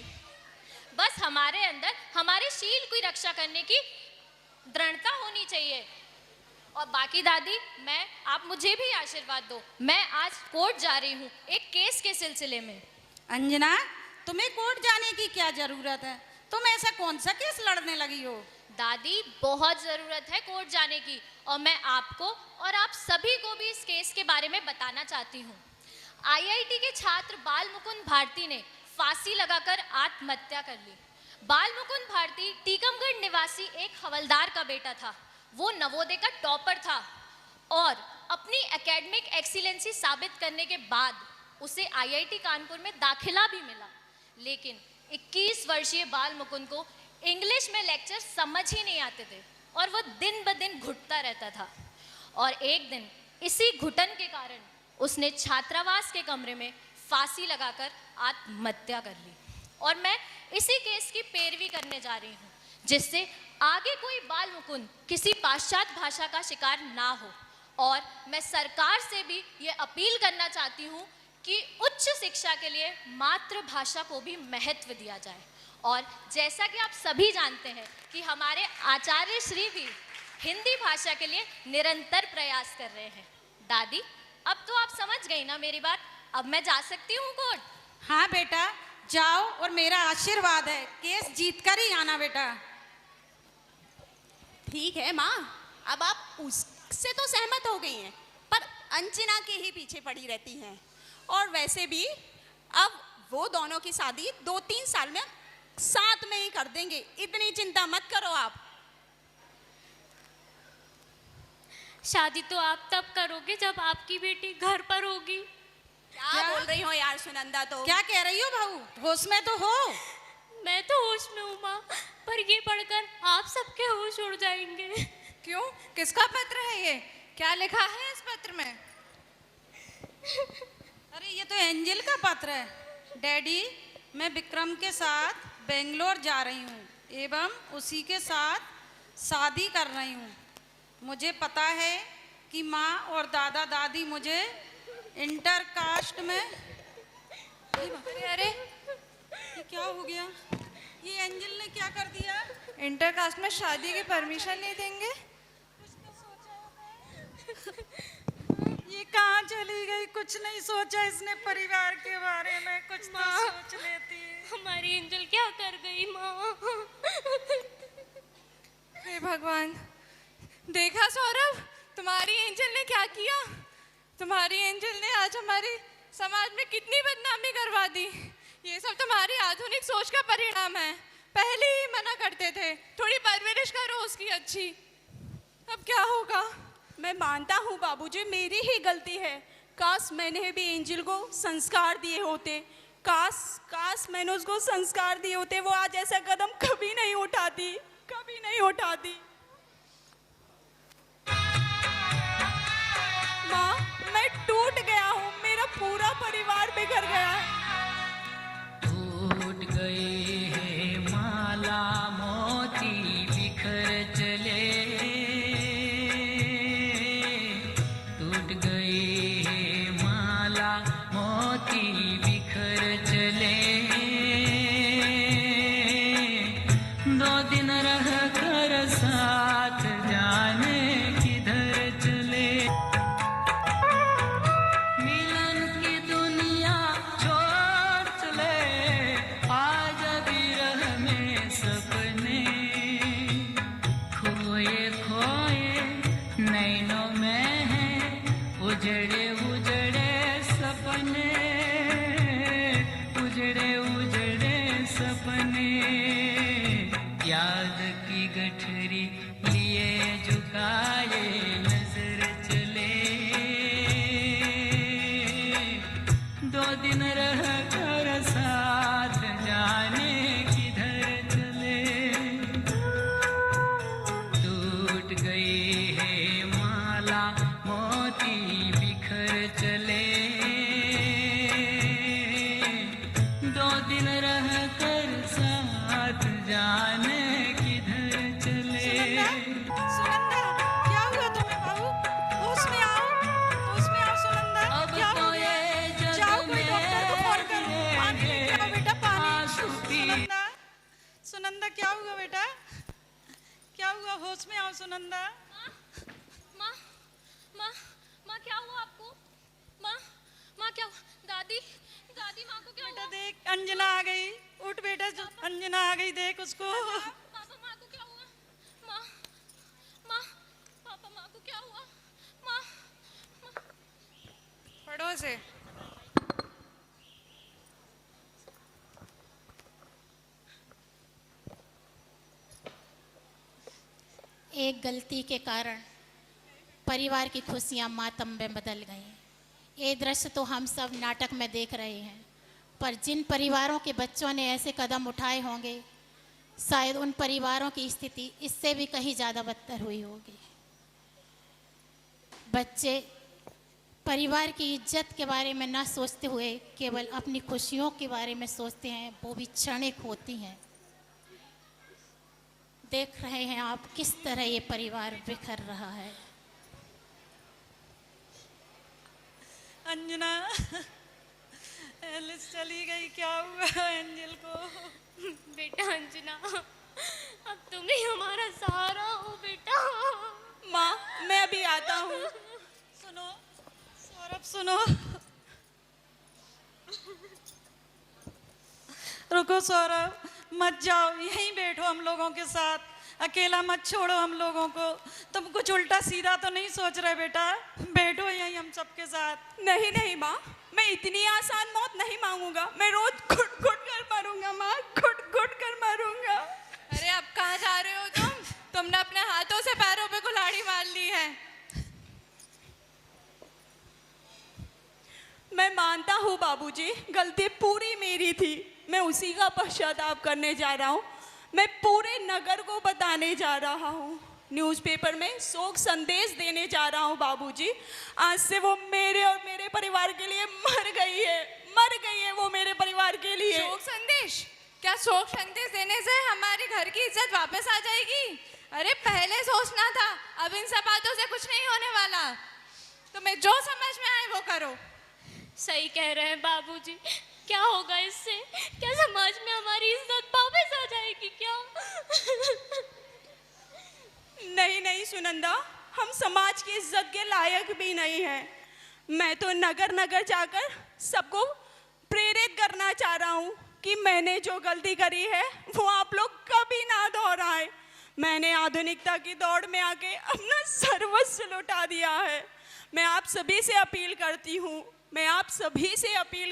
बस हमारे अंदर हमारे शील की रक्षा करने की दृढ़ता होनी चाहिए। और बाकी दादी, आप मुझे भी आशीर्वाद दो। मैं आज कोर्ट जा रही हूँ एक केस के सिलसिले में। अंजना, तुम्हें कोर्ट जाने की क्या जरूरत है? तुम ऐसा कौन सा केस लड़ने लगी हो? दादी, बहुत जरूरत है कोर्ट जाने की और मैं आपको और आप सभी को भी इस केस के बारे में बताना चाहती हूँ। आईआईटी के छात्र बाल मुकुंद भारती ने फांसी लगाकर आत्महत्या कर ली। बाल मुकुंद भारती टीकमगढ़ निवासी एक हवलदार का बेटा था। वो नवोदय का टॉपर था और अपनी एकेडमिक एक्सीलेंसी साबित करने के बाद उसे आईआईटी कानपुर में दाखिला भी मिला। लेकिन 21 वर्षीय बाल मुकुंद को इंग्लिश में लेक्चर समझ ही नहीं आते थे और वो दिन ब दिन घुटता रहता था। और एक दिन इसी घुटन के कारण उसने छात्रावास के कमरे में फांसी लगाकर आत्महत्या कर ली। और मैं इसी केस की पैरवी करने जा रही हूँ जिससे आगे कोई बाल मुकुंद किसी पाश्चात्य भाषा का शिकार ना हो। और मैं सरकार से भी ये अपील करना चाहती हूँ कि उच्च शिक्षा के लिए मातृभाषा को भी महत्व दिया जाए। और जैसा कि आप सभी जानते हैं कि हमारे आचार्य श्री भी हिंदी भाषा के लिए निरंतर प्रयास कर रहे हैं। दादी, अब तो आप समझ गई ना मेरी बात? अब मैं जा सकती हूँ कोर्ट? हाँ बेटा जाओ, और मेरा आशीर्वाद है केस जीत कर ही आना बेटा। ठीक है माँ, अब आप उससे तो सहमत हो गई हैं, पर अंजना के ही पीछे पड़ी रहती हैं। और वैसे भी अब वो दोनों की शादी 2-3 साल में साथ में ही कर देंगे, इतनी चिंता मत करो आप। शादी तो आप तब करोगे जब आपकी बेटी घर पर होगी। क्या बोल रही हो यार सुनंदा? तो क्या कह रही हो बहू? होश में तो हो। मैं तो होश में हूँ माँ, पर ये पढ़कर आप सबके होश उड़ जाएंगे। क्यों? किसका पत्र है ये? क्या लिखा है इस पत्र में? अरे ये तो एंजल का पत्र है। डैडी, मैं विक्रम के साथ बेंगलोर जा रही हूँ एवं उसी के साथ शादी कर रही हूँ। मुझे पता है कि माँ और दादा दादी मुझे इंटर कास्ट में अरे ये क्या हो गया? ये एंजल ने क्या कर दिया? इंटर कास्ट में शादी की परमिशन नहीं देंगे? ये कहाँ चली गई? कुछ नहीं सोचा इसने परिवार के बारे में, कुछ तो सोच लेती। हमारी एंजल क्या कर गई माँ? हे भगवान, देखा सौरभ, तुम्हारी एंजल ने क्या किया? तुम्हारी एंजल ने आज हमारे समाज में कितनी बदनामी करवा दी। ये सब तुम्हारी आधुनिक सोच का परिणाम है। पहले ही मना करते थे, थोड़ी परवरिश करो उसकी अच्छी। अब क्या होगा? मैं मानता हूँ बाबूजी, मेरी ही गलती है। काश मैंने भी एंजल को संस्कार दिए होते, काश मैंने उसको संस्कार दिए होते, वो आज ऐसा कदम कभी नहीं उठाती, कभी नहीं उठाती। माँ, मैं टूट गया हूँ, मेरा पूरा परिवार बिखर गया है। टूट गए हैं माला मोती बिखर चले, टूट गए हैं माला मोती बिखर चले, 2 दिन रह कर साथ जाने किधर चले। मिलन की दुनिया छोड़ चले, आज विरह में सपने खोए खोए नैनों में हैं उजड़े उजड़े सपने, उजड़े उजड़े सपने। याद की गठरी लिए झुकाए नजर चले, 2 दिन रह कर साथ जाने किधर चले। टूट गई है माला मोती बिखर चले, 2 दिन रह कर साथ जाने किधर चले। सुनंदा, क्या हुआ तुम्हें बाबू? होश में आओ, होश में आओ सुनंदा। अब क्या तो हो गया? ये जग जाओ कोई डॉक्टर को फोन करो, में पानी लेके आओ बेटा, पानी। आंसू की सुनंदा, सुनंदा क्या हुआ बेटा? क्या हुआ? होश में आओ सुनंदा। माँ, माँ, माँ क्या हुआ आपको? माँ, माँ क्या हुआ? दादी, दादी माँ को क्या बेटा हुआ? देख, अंजना आ गई। उठ बेटा, अंजना आ गई, देख उसको। पापा माँ को क्या हुआ? माँ, माँ, पापा माँ को क्या हुआ? माँ, पढ़ो से। एक गलती के कारण परिवार की खुशियां मातम में बदल गई। ये दृश्य तो हम सब नाटक में देख रहे हैं, पर जिन परिवारों के बच्चों ने ऐसे कदम उठाए होंगे, शायद उन परिवारों की स्थिति इससे भी कहीं ज़्यादा बदतर हुई होगी। बच्चे परिवार की इज्जत के बारे में ना सोचते हुए केवल अपनी खुशियों के बारे में सोचते हैं, वो भी क्षणिक होती हैं। देख रहे हैं आप किस तरह ये परिवार बिखर रहा है। अंजना, एलिस चली गई, क्या हुआ एंजल को? बेटा अंजना, अब तुम ही हमारा सहारा हो बेटा। माँ, मैं अभी आता हूँ। सुनो सौरभ, सुनो। रुको सौरभ, मत जाओ, यहीं बैठो हम लोगों के साथ। अकेला मत छोड़ो हम लोगों को। तुम कुछ उल्टा सीधा तो नहीं सोच रहे बेटा? बैठो यहीं हम सबके साथ। नहीं नहीं माँ, मैं इतनी आसान मौत नहीं मांगूंगा। मैं रोज घुट घुट कर मरूंगा माँ, घुट घुट कर मरूंगा। अरे अब कहाँ जा रहे हो तुम? तुमने अपने हाथों से पैरों पे कुल्हाड़ी मार ली है। मैं मानता हूँ बाबूजी, गलती पूरी मेरी थी। मैं उसी का पश्चाताप करने जा रहा हूँ। मैं पूरे नगर को बताने जा रहा हूँ, न्यूज़पेपर में शोक संदेश देने जा रहा हूँ बाबूजी। आज से वो मेरे और मेरे परिवार के लिए मर गई है वो मेरे परिवार के लिए। शोक संदेश? क्या शोक संदेश देने से हमारे घर की इज्जत वापस आ जाएगी? अरे पहले सोचना था, अब इन सब बातों से कुछ नहीं होने वाला। तुम्हें जो समझ में आए वो करो। सही कह रहे हैं बाबूजी। क्या होगा इससे? क्या समाज में हमारी इज्जत वापस आ जाएगी क्या? नहीं नहीं सुनंदा, हम समाज की इज्जत के लायक भी नहीं हैं। मैं तो नगर नगर जाकर सबको प्रेरित करना चाह रहा हूँ कि मैंने जो गलती करी है वो आप लोग कभी ना दोहराएं। मैंने आधुनिकता की दौड़ में आके अपना सर्वस्व लुटा दिया है। मैं आप सभी से अपील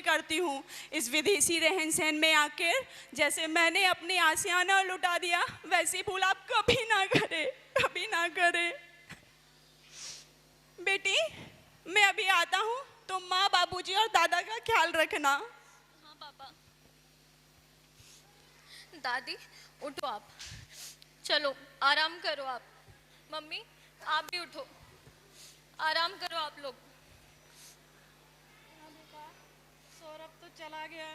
करती हूँ, इस विदेशी रहन सहन में आकर जैसे मैंने अपनी आशियाना लुटा दिया, वैसी भूल आप कभी ना करें। बेटी, मैं अभी आता हूँ, तो माँ, बाबूजी और दादा का ख्याल रखना। हाँ पापा। दादी उठो आप, चलो आराम करो आप। मम्मी आप भी उठो, आराम करो आप लोग। सौरभ तो चला गया।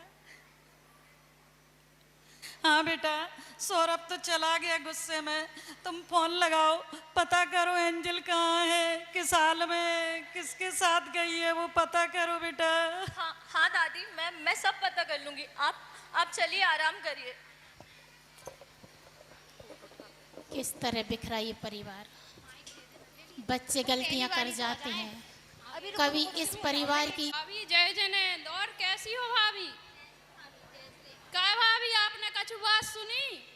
हाँ बेटा, सौरभ तो चला गया गुस्से में। तुम फोन लगाओ, पता करो एंजल कहाँ है, किस हाल में, किसके साथ गई है, वो पता करो बेटा। हाँ दादी, मैं सब पता कर लूंगी। आप चलिए आराम करिए। किस तरह बिखरा ये परिवार। बच्चे गलतियां कर जाते हैं, कभी इस परिवार की। भाभी जय जनेंद, और कैसी हो भाभी? क्या भाभी, आपने कछु बात सुनी?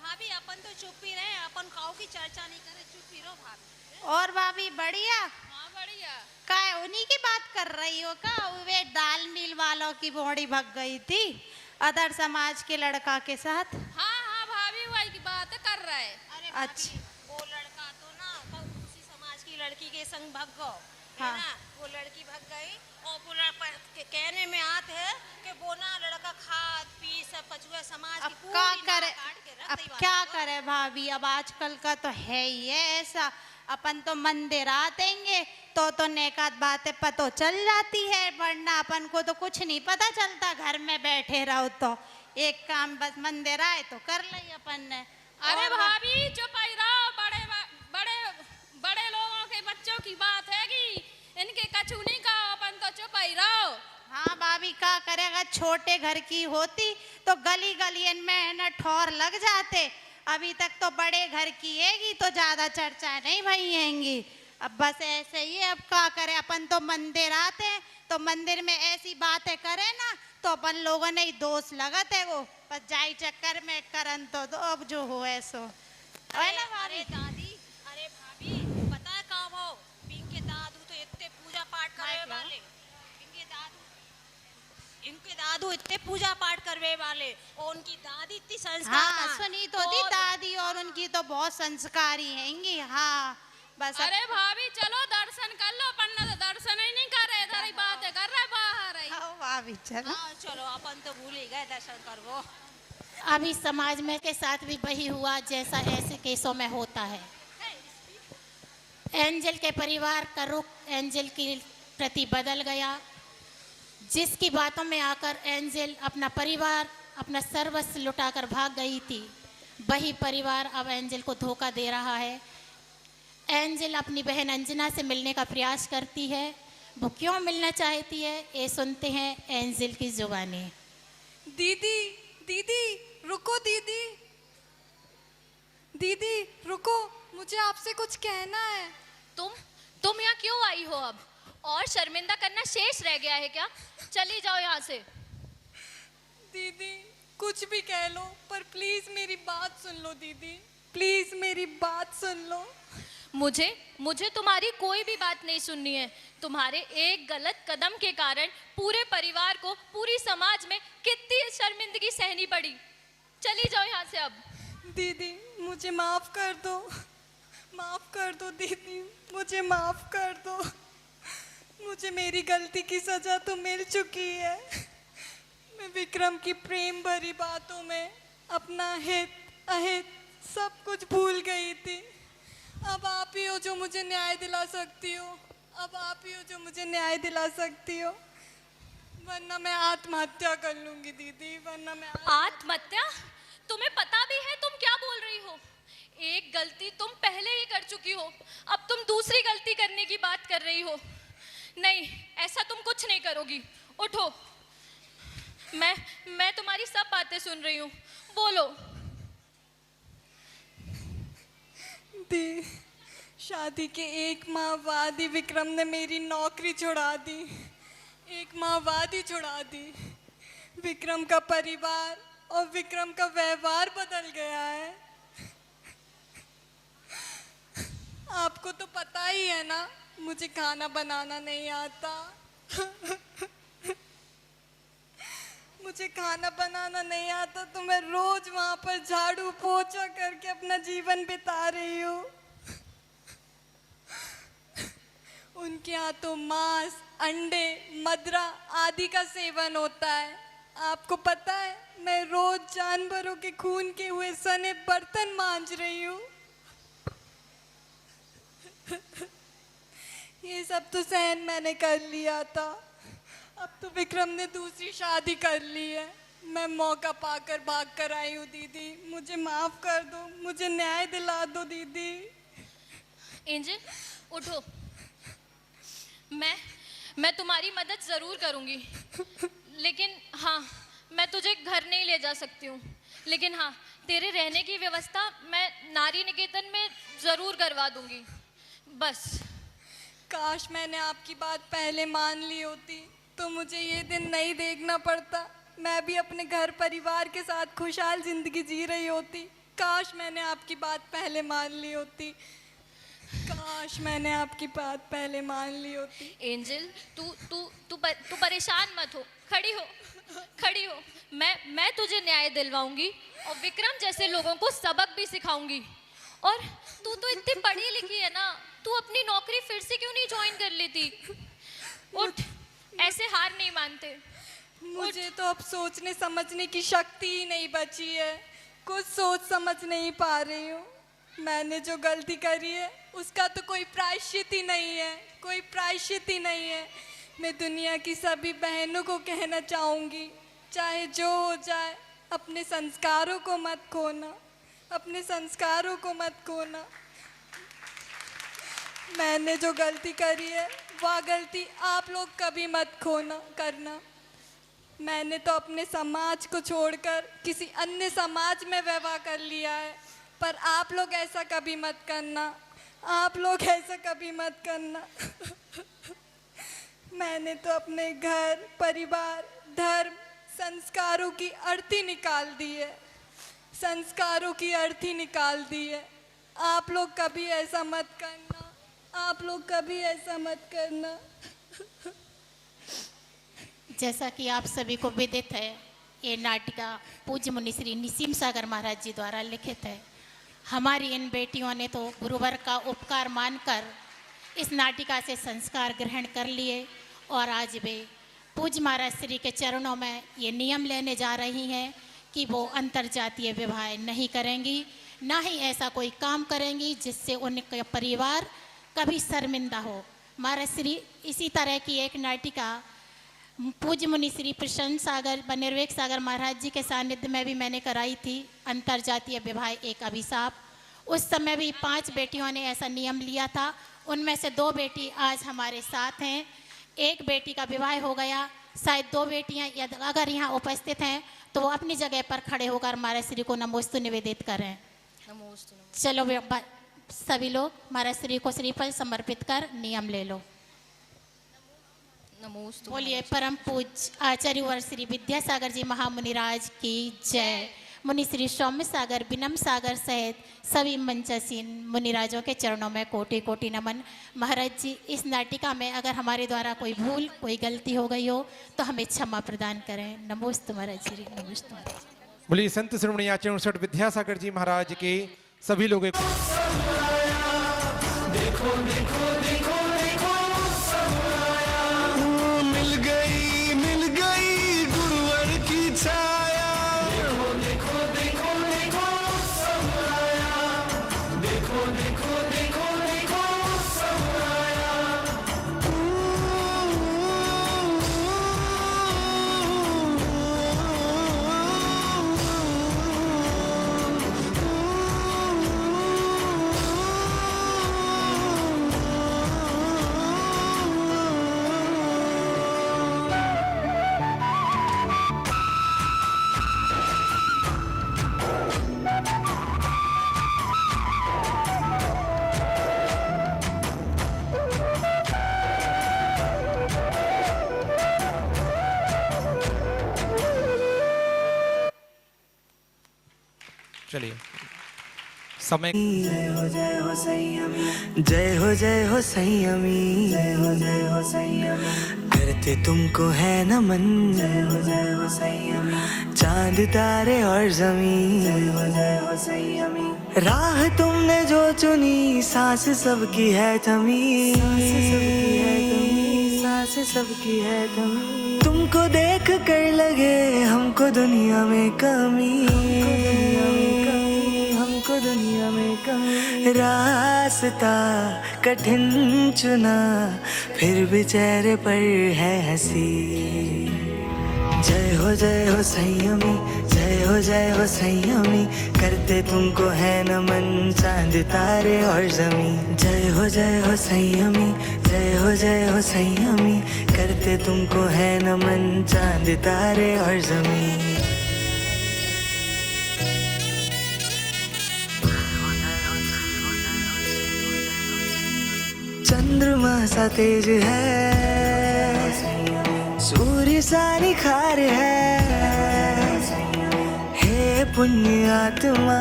भाभी अपन तो चुप ही रहे, अपन काऊ की चर्चा नहीं करे, चुप ही रहो भाभी। और भाभी बढ़िया? हाँ बढ़िया। काय उन्हीं की बात कर रही हो का? वे दाल मिल वालों की बोड़ी भग गई थी अदर समाज के लड़का के साथ। हाँ भाभी वही की बात कर रहे। अरे अच्छा, वो लड़का तो ना उसी समाज की लड़की के संग भग गो। हाँ। है ना, वो लड़की भग गई और वो कहने में आते है कि वो ना लड़का खाद पी सब पचुआ समाज की पूरी नाक काट के रख अब दी। क्या करे भाभी, अब आजकल का तो है ही है ऐसा। अपन तो मंदिर आ देंगे तो नेकात बातें पतो चल जाती है, वरना अपन को तो कुछ नहीं पता चलता। घर में बैठे रहो तो एक काम बस मंदिर आए तो कर ली अपन ने। अरे भाभी चुप ही रहो, बड़े लोगों के बच्चों की बात है कि इनके कछु नहीं कहो, अपन तो चुप ही रहो। हाँ भाभी, क्या करेगा, छोटे घर की होती तो गली गलियन में न ठोर लग जाते। अभी तक तो बड़े घर की हैगी तो ज्यादा चर्चा नहीं भई हैंगी। अब बस ऐसे ही है, अब क्या करे, अपन तो मंदिर आते हैं तो मंदिर में ऐसी बातें करे ना तो अपन लोगों ने ही दोष लगत है। वो बस जाई चक्कर में करन तो दो, अब जो हो ऐसो। अरे दादी, अरे भाभी, पता है कहाँ वो इनके दादू तो इतने पूजा पाठ करने वाले, इनके दादू इतने पूजा पाठ करने वाले और उनकी दादी इतनी संस्कार। हाँ सुनी तो थी दादी, और उनकी तो बहुत संस्कारी हैंगी। हाँ बस। अरे भाभी चलो दर्शन कर लो, पन्ना तो दर्शन ही नहीं कर रहे, इधर ही बातें कर रहे बाहर ही। हाँ भाभी चलो। हाँ चलो, अपन तो भूल ही गए दर्शन करो। अभी समाज में के साथ भी वही हुआ जैसा ऐसे केसों में होता है। एंजल के परिवार का रुख एंजल के प्रति बदल गया। जिसकी बातों में आकर एंजल अपना परिवार, अपना सर्वस्व लुटाकर भाग गई थी, वही परिवार अब एंजल को धोखा दे रहा है। एंजल अपनी बहन अंजना से मिलने का प्रयास करती है। वो क्यों मिलना चाहती है, ये सुनते हैं एंजल की जुबानी। दीदी, दीदी रुको, दीदी, दीदी रुको, मुझे आपसे कुछ कहना है। तुम यहाँ क्यों आई हो अब? और शर्मिंदा करना शेष रह गया है क्या? चली जाओ यहाँ से। दीदी कुछ भी कह लो, पर प्लीज मेरी बात सुन लो दीदी, प्लीज मेरी बात सुन लो। मुझे तुम्हारी कोई भी बात नहीं सुननी है। तुम्हारे एक गलत कदम के कारण पूरे परिवार को, पूरी समाज में कितनी शर्मिंदगी सहनी पड़ी। चली जाओ यहाँ से अब। दीदी मुझे माफ कर दो, माफ कर दो दीदी, मुझे माफ कर दो। मुझे मेरी गलती की सजा तो मिल चुकी है। मैं विक्रम की प्रेम भरी बातों में अपना हित अहित सब कुछ भूल गई थी। अब आप ही हो जो मुझे न्याय दिला सकती हो, अब आप ही हो जो मुझे न्याय दिला सकती हो, वरना मैं आत्महत्या कर लूंगी दीदी, वरना मैं आत्महत्या? तुम्हें पता भी है तुम क्या बोल रही हो? एक गलती तुम पहले ही कर चुकी हो, अब तुम दूसरी गलती करने की बात कर रही हो। नहीं, ऐसा तुम कुछ नहीं करोगी। उठो, मैं तुम्हारी सब बातें सुन रही हूँ, बोलो। दी, शादी के 1 माह बाद ही विक्रम ने मेरी नौकरी छुड़ा दी, 1 माह बाद ही छुड़ा दी। विक्रम का परिवार और विक्रम का व्यवहार बदल गया है। आपको तो पता ही है ना, मुझे खाना बनाना नहीं आता। मुझे खाना बनाना नहीं आता तो मैं रोज वहां पर झाड़ू पोछा करके अपना जीवन बिता रही हूँ। उनके यहाँ तो मांस, अंडे, मदरा आदि का सेवन होता है। आपको पता है, मैं रोज जानवरों के खून के हुए सने बर्तन मांज रही हूँ। ये सब तो सहन मैंने कर लिया था, अब तो विक्रम ने दूसरी शादी कर ली है। मैं मौका पाकर भाग कर आई हूँ दीदी, मुझे माफ कर दो, मुझे न्याय दिला दो दीदी। एंजल उठो, मैं तुम्हारी मदद जरूर करूंगी, लेकिन हाँ, मैं तुझे घर नहीं ले जा सकती हूँ, लेकिन हाँ, तेरे रहने की व्यवस्था मैं नारी निकेतन में जरूर करवा दूंगी। बस काश मैंने आपकी बात पहले मान ली होती तो मुझे ये दिन नहीं देखना पड़ता, मैं भी अपने घर परिवार के साथ खुशहाल जिंदगी जी रही होती। काश मैंने आपकी बात पहले मान ली होती, काश मैंने आपकी बात पहले मान ली होती। एंजल, तू परेशान मत हो, खड़ी हो। मैं तुझे न्याय दिलवाऊंगी और विक्रम जैसे लोगों को सबक भी सिखाऊंगी। और तू तो इतनी पढ़ी लिखी है ना, तू अपनी नौकरी फिर से क्यों नहीं ज्वाइन कर लेती? उठ, ऐसे हार नहीं मानते। मुझे तो अब सोचने समझने की शक्ति ही नहीं बची है, कुछ सोच समझ नहीं पा रही हूँ। मैंने जो गलती करी है उसका तो कोई प्रायश्चित ही नहीं है, कोई प्रायश्चित ही नहीं है। मैं दुनिया की सभी बहनों को कहना चाहूँगी, चाहे जो हो जाए, अपने संस्कारों को मत खोना, अपने संस्कारों को मत खोना। मैंने जो गलती करी है वह गलती आप लोग कभी मत करना। मैंने तो अपने समाज को छोड़कर किसी अन्य समाज में विवाह कर लिया है, पर आप लोग ऐसा कभी मत करना, आप लोग ऐसा कभी मत करना। मैंने तो अपने घर परिवार, धर्म, संस्कारों की अर्थी निकाल दी है, संस्कारों की अर्थी निकाल दी है। आप लोग कभी ऐसा मत करना, आप लोग कभी ऐसा मत करना। जैसा कि आप सभी को विदित है, ये नाटिका पूज्य मुनि श्री निसीम सागर महाराज जी द्वारा लिखित है। हमारी इन बेटियों ने तो गुरुवर का उपकार मानकर इस नाटिका से संस्कार ग्रहण कर लिए और आज वे पूज्य महाराज श्री के चरणों में ये नियम लेने जा रही हैं कि वो अंतर्जातीय विवाह नहीं करेंगी, ना ही ऐसा कोई काम करेंगी जिससे उनका परिवार कभी शर्मिंदा हो। महाराज श्री इसी तरह की एक नाटिका पूज्य मुनि श्री प्रसन्न सागर व निर्वेक सागर महाराज जी के सानिध्य में भी मैंने कराई थी, अंतर्जातीय विवाह एक अभिशाप। उस समय भी 5 बेटियों ने ऐसा नियम लिया था, उनमें से 2 बेटी आज हमारे साथ हैं, 1 बेटी का विवाह हो गया। शायद 2 बेटियां अगर यहाँ उपस्थित हैं तो वो अपनी जगह पर खड़े होकर महाराज श्री को नमोस्तु निवेदित करें। चलो सभी लोग महाराज श्री को श्रीफल समर्पित कर नियम ले लो। नमोस्तु बोलिए परम पूज आचार्य वर श्री विद्यासागर जी महामुनिराज की जय। मुनि श्री सौम्य सागर विनम सागर सहित सभी मंचासीन मुनिराजों के चरणों में कोटि कोटि नमन। महाराज जी, इस नाटिका में अगर हमारे द्वारा कोई भूल कोई गलती हो गई हो तो हमें क्षमा प्रदान करें। नमोस्तु महाराज जी, नमोस्तु महाराज जी। बोलिए संत शिरोमणि आचार्य 59 विद्यासागर जी महाराज के सभी लोगों को देखो देखो देखो देखो मिल गई गुरुवर की छाया। देखो देखो देखो सब आया। देखो देखो देखो देखो सब आया। चलिए समय जय हो संयमी। जय हो संयमी। जय हो संयमी। करते तुमको है नमन। जय हो संयमी। चांद तारे और जमीन। जय हो संयमी। राह तुमने जो चुनी सांस सबकी है थमी। सांस सबकी है थमी। तुमको देख कर लगे हमको दुनिया में कमी। हमको दुनिया में कमी। रास्ता कठिन चुना फिर भी चेहरे पर है हंसी। जय हो संयमी। जय हो संयमी। करते तुमको है नमन चांद तारे और जमीन। जय हो संयमी। जय हो संयमी। करते तुमको है नमन चांद तारे और जमीन। चंद्रमा सा तेज है। सूर्य सा निखार है। हे पुण्य आत्मा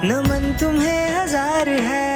नमन तुम्हें हजार है।